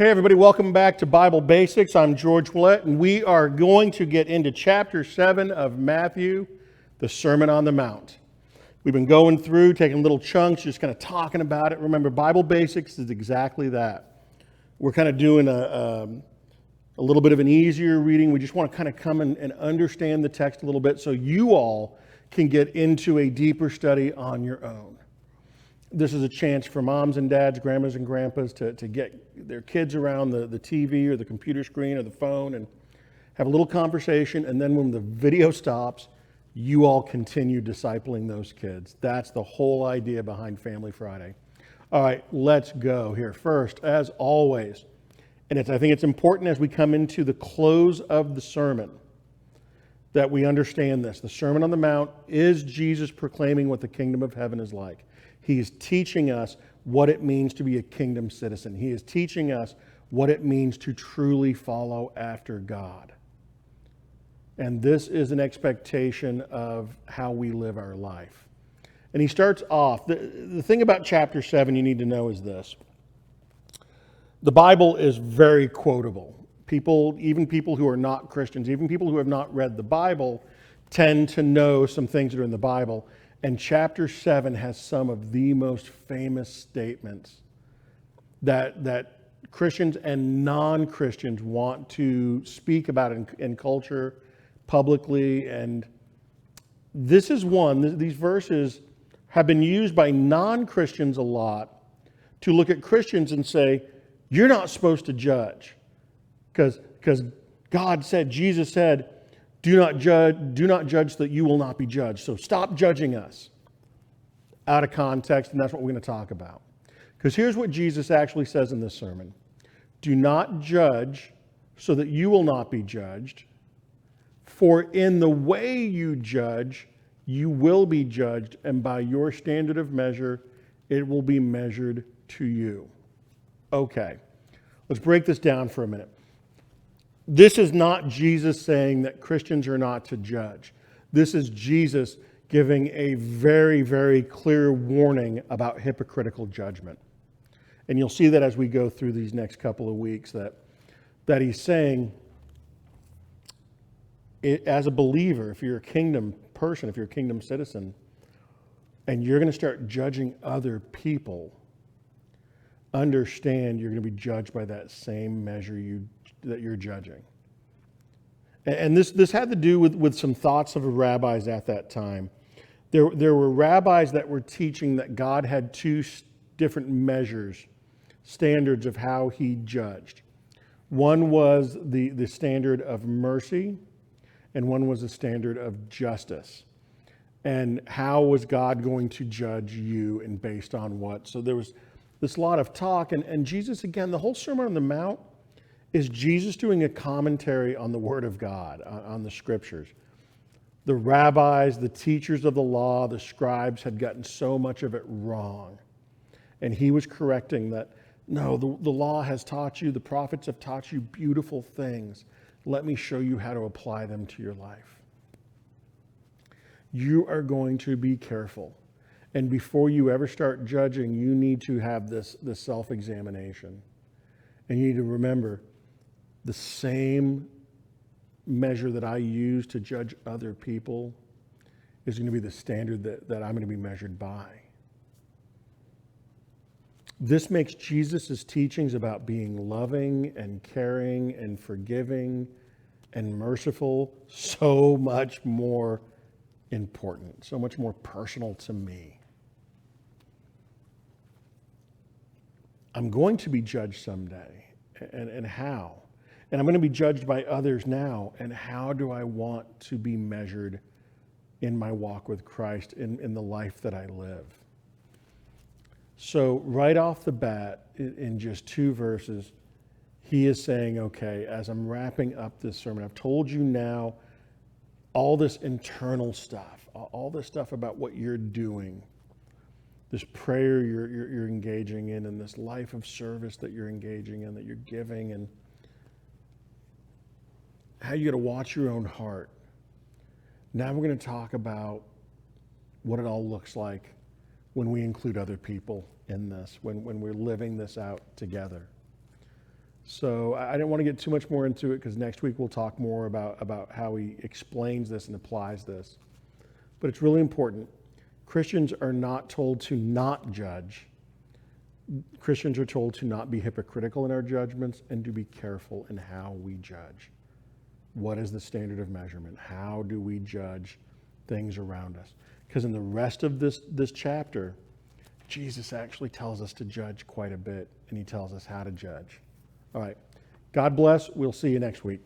Hey everybody, welcome back to Bible Basics. I'm George Willett, and we are going to get into chapter 7 of Matthew, the Sermon on the Mount. We've been going through, taking little chunks, just kind of talking about it. Remember, Bible Basics is exactly that. We're kind of doing a little bit of an easier reading. We just want to kind of come and understand the text a little bit so you all can get into a deeper study on your own. This is a chance for moms and dads, grandmas and grandpas to get their kids around the TV or the computer screen or the phone and have a little conversation. And then when the video stops, you all continue discipling those kids. That's the whole idea behind Family Friday. All right, let's go here. First, as always, and I think it's important as we come into the close of the sermon that we understand this. The Sermon on the Mount is Jesus proclaiming what the kingdom of heaven is like. He is teaching us what it means to be a kingdom citizen. He is teaching us what it means to truly follow after God. And this is an expectation of how we live our life. And he starts off, the thing about chapter 7 you need to know is this. The Bible is very quotable. Even people who are not Christians, even people who have not read the Bible, tend to know some things that are in the Bible. And chapter 7 has some of the most famous statements that Christians and non-Christians want to speak about in culture, publicly. And this is one, these verses have been used by non-Christians a lot to look at Christians and say, you're not supposed to judge. Because God said, Jesus said, do not judge that you will not be judged. So stop judging us. Out of context, and that's what we're going to talk about. Because here's what Jesus actually says in this sermon. Do not judge so that you will not be judged. For in the way you judge, you will be judged, and by your standard of measure, it will be measured to you. Okay, let's break this down for a minute. This is not Jesus saying that Christians are not to judge. This is Jesus giving a very, very clear warning about hypocritical judgment. And you'll see that as we go through these next couple of weeks that he's saying, as a believer, if you're a kingdom person, if you're a kingdom citizen, and you're going to start judging other people, understand you're going to be judged by that same measure that you're judging. And this had to do with some thoughts of rabbis at that time. There were rabbis that were teaching that God had two different measures, standards of how he judged. One was the standard of mercy, and one was the standard of justice. And how was God going to judge you and based on what? So there was this lot of talk. And Jesus, again, the whole Sermon on the Mount is Jesus doing a commentary on the Word of God, on the Scriptures. The rabbis, the teachers of the law, the scribes had gotten so much of it wrong. And he was correcting that, no, the law has taught you, the prophets have taught you beautiful things. Let me show you how to apply them to your life. You are going to be careful. And before you ever start judging, you need to have this self-examination. And you need to remember, the same measure that I use to judge other people is going to be the standard that I'm going to be measured by. This makes Jesus' teachings about being loving and caring and forgiving and merciful so much more important, so much more personal to me. I'm going to be judged someday, and how? And I'm going to be judged by others now, and how do I want to be measured in my walk with Christ, in the life that I live? So right off the bat, in just 2 verses, he is saying, okay, as I'm wrapping up this sermon, I've told you now all this internal stuff, all this stuff about what you're doing, this prayer you're engaging in, and this life of service that you're engaging in, that you're giving, and how you got to watch your own heart. Now we're going to talk about what it all looks like when we include other people in this, when we're living this out together. So I didn't want to get too much more into it because next week we'll talk more about how he explains this and applies this. But it's really important. Christians are not told to not judge. Christians are told to not be hypocritical in our judgments and to be careful in how we judge. What is the standard of measurement? How do we judge things around us? Because in the rest of this chapter, Jesus actually tells us to judge quite a bit, and he tells us how to judge. All right. God bless. We'll see you next week.